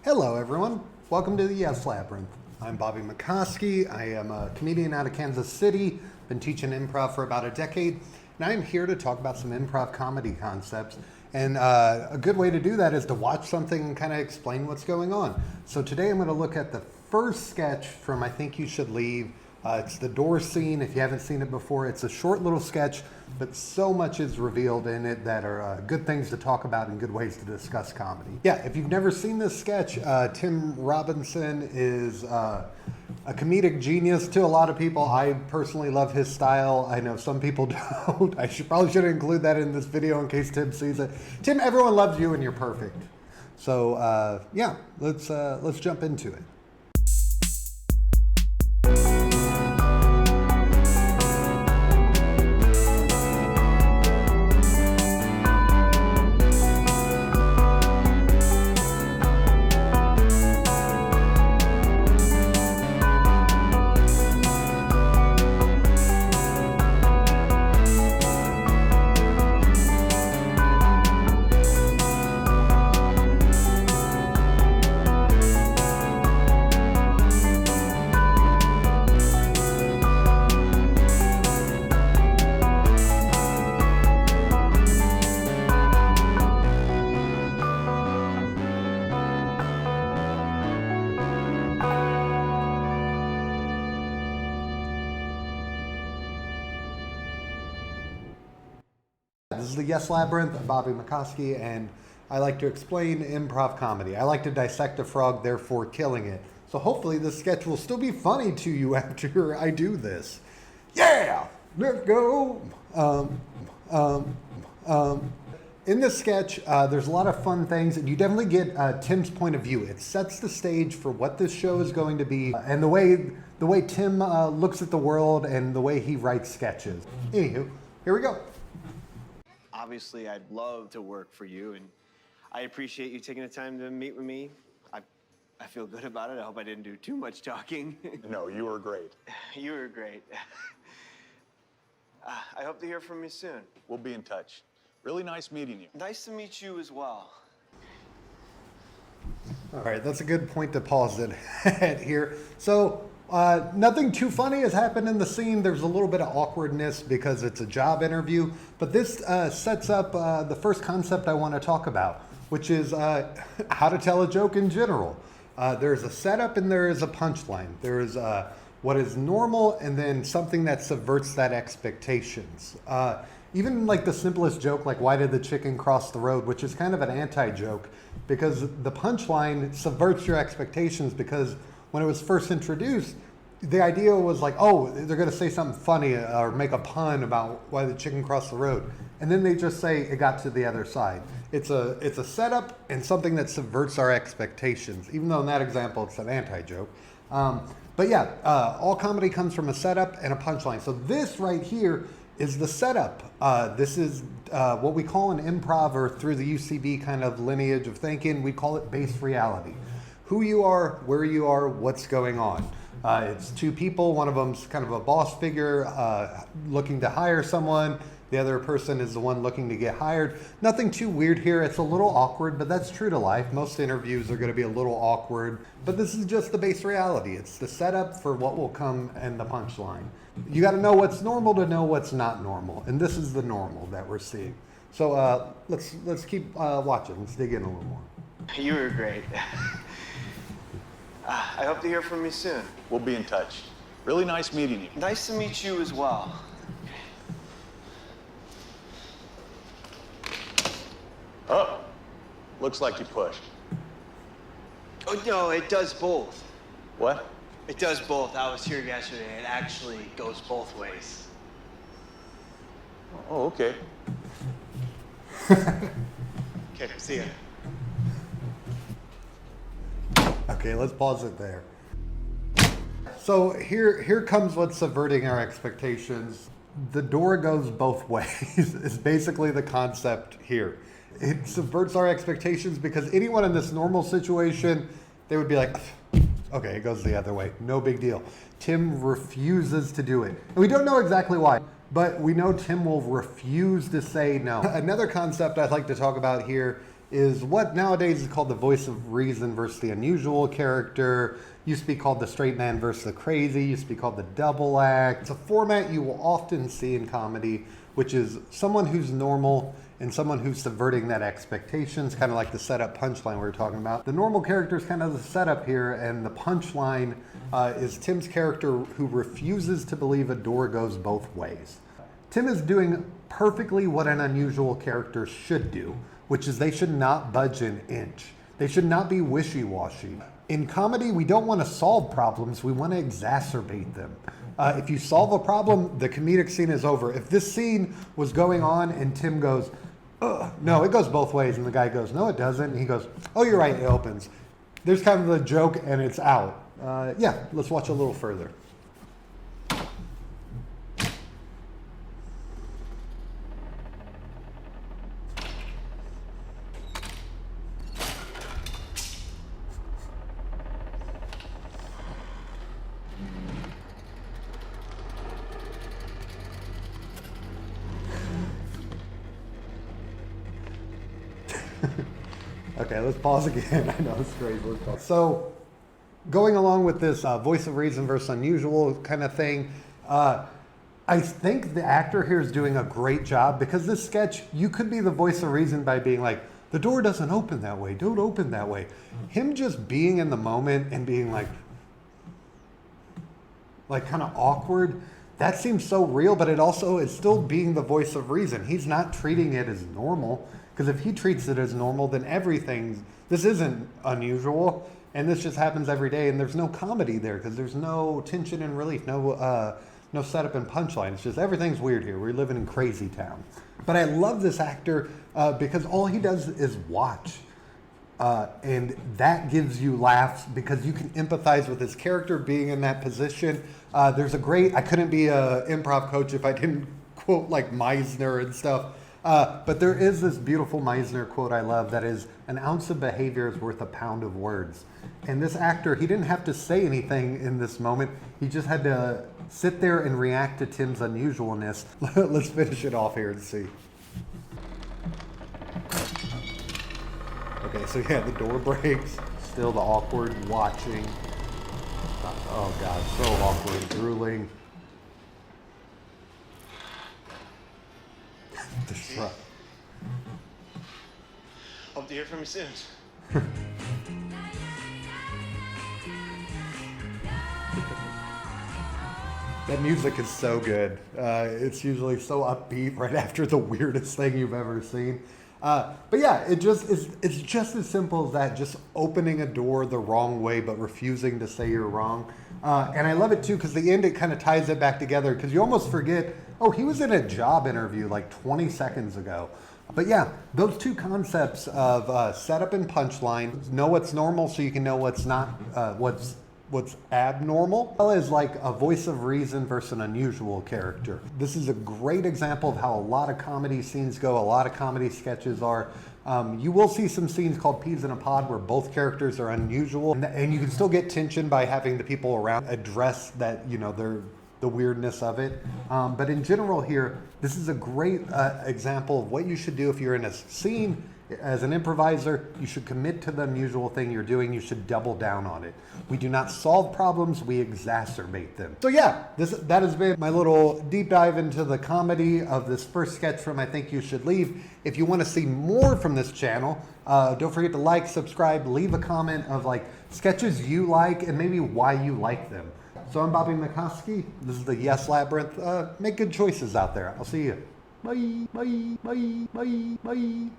Hello everyone, welcome to the Yes Labyrinth. I'm Bobby McCosky. I am a comedian out of Kansas City, been teaching improv for about a decade, and I'm here to talk about some improv comedy concepts. And a good way to do that is to watch something and kind of explain what's going on. So today I'm going to look at the first sketch from I Think You Should Leave. It's the door scene. If you haven't seen it before, it's a short little sketch, but so much is revealed in it that are good things to talk about and good ways to discuss comedy. Yeah, if you've never seen this sketch, Tim Robinson is a comedic genius to a lot of people. I personally love his style. I know some people don't. I probably should include that in this video in case Tim sees it. Tim, everyone loves you and you're perfect. So yeah, let's jump into it. This is the Yes Labyrinth. I'm Bobby McCosky, and I like to explain improv comedy. I like to dissect a frog, therefore killing it. So hopefully this sketch will still be funny to you after I do this. Yeah! Let's go! In this sketch, there's a lot of fun things, and you definitely get Tim's point of view. It sets the stage for what this show is going to be, and the way Tim looks at the world and the way he writes sketches. Anywho, here we go. Obviously, I'd love to work for you, and I appreciate you taking the time to meet with me. I feel good about it. I hope I didn't do too much talking. No, you were great. You were great. I hope to hear from you soon. We'll be in touch. Really nice meeting you. Nice to meet you as well. All right, that's a good point to pause it at here. So nothing too funny has happened in the scene. There's a little bit of awkwardness because it's a job interview, but this sets up the first concept I want to talk about, which is how to tell a joke in general. There's a setup and there is a punchline. There is what is normal and then something that subverts that expectations. Even like the simplest joke, like why did the chicken cross the road, which is kind of an anti-joke because the punchline subverts your expectations because when it was first introduced, the idea was like, oh, they're going to say something funny or make a pun about why the chicken crossed the road. And then they just say it got to the other side. It's a setup and something that subverts our expectations, even though in that example it's an anti-joke. But yeah, all comedy comes from a setup and a punchline. So this right here is the setup. This is what we call an improv, or through the UCB kind of lineage of thinking, we call it base reality. Who you are, where you are, what's going on. It's two people. One of them's kind of a boss figure looking to hire someone. The other person is the one looking to get hired. Nothing too weird here. It's a little awkward, but that's true to life. Most interviews are going to be a little awkward, but this is just the base reality. It's the setup for what will come and the punchline. You got to know what's normal to know what's not normal, and this is the normal that we're seeing. So let's keep watching. Let's dig in a little more. You were great. I hope to hear from you soon. We'll be in touch. Really nice meeting you. Nice to meet you as well. Oh, looks like you pushed. Oh, no, it does both. What? It does both. I was here yesterday. It actually goes both ways. Oh, okay. Okay, see ya. Okay, let's pause it there. So here comes what's subverting our expectations. The door goes both ways is basically the concept here. It subverts our expectations because anyone in this normal situation, they would be like, okay, it goes the other way. No big deal. Tim refuses to do it. And we don't know exactly why, but we know Tim will refuse to say no. Another concept I'd like to talk about here is what nowadays is called the voice of reason versus the unusual character. Used to be called the straight man versus the crazy. Used to be called the double act. It's a format you will often see in comedy, which is someone who's normal and someone who's subverting that expectations, kind of like the setup punchline we were talking about. The normal character is kind of the setup here, and the punchline is Tim's character who refuses to believe a door goes both ways. Tim is doing perfectly what an unusual character should do, which is they should not budge an inch. They should not be wishy-washy. In comedy, we don't want to solve problems, we want to exacerbate them. If you solve a problem, the comedic scene is over. If this scene was going on and Tim goes, ugh, no, it goes both ways, and the guy goes, no, it doesn't, and he goes, oh, you're right, it opens. There's kind of the joke, and it's out. Yeah, let's watch a little further. Okay, let's pause again. I know it's crazy. Let's pause. So, going along with this voice of reason versus unusual kind of thing, I think the actor here is doing a great job, because this sketch, you could be the voice of reason by being like, the door doesn't open that way, don't open that way. Him just being in the moment and being like kind of awkward, that seems so real, but it also is still being the voice of reason. He's not treating it as normal. Because if he treats it as normal, then this isn't unusual, and this just happens every day, and there's no comedy there, because there's no tension and relief, no setup and punchline. It's just everything's weird here. We're living in crazy town. But I love this actor because all he does is watch. And that gives you laughs because you can empathize with his character being in that position. I couldn't be an improv coach if I didn't quote like Meisner and stuff. But there is this beautiful Meisner quote I love that is, an ounce of behavior is worth a pound of words. And this actor, he didn't have to say anything in this moment. He just had to sit there and react to Tim's unusualness. Let's finish it off here and see. Okay, so yeah, the door breaks. Still the awkward watching. Oh God, so awkward, drooling. The shrug. Hope to hear from you soon. That music is so good. It's usually so upbeat right after the weirdest thing you've ever seen. But yeah, it's just as simple as that, just opening a door the wrong way but refusing to say you're wrong. And I love it too, because the end, it kind of ties it back together, because you almost forget, oh, he was in a job interview like 20 seconds ago. But yeah, those two concepts of setup and punchline, know what's normal so you can know what's not, what's abnormal, well, is like a voice of reason versus an unusual character. This is a great example of how a lot of comedy scenes go, a lot of comedy sketches are. You will see some scenes called Peas in a Pod where both characters are unusual, and you can still get tension by having the people around address that, the weirdness of it. But in general here, this is a great example of what you should do if you're in a scene. As an improviser, you should commit to the unusual thing you're doing. You should double down on it. We do not solve problems, we exacerbate them. So yeah, that has been my little deep dive into the comedy of this first sketch from I Think You Should Leave. If you want to see more from this channel, don't forget to like, subscribe, leave a comment of like sketches you like and maybe why you like them. So I'm Bobby McCosky. This is the Yes Labyrinth. Make good choices out there. I'll see you. Bye, bye, bye, bye, bye.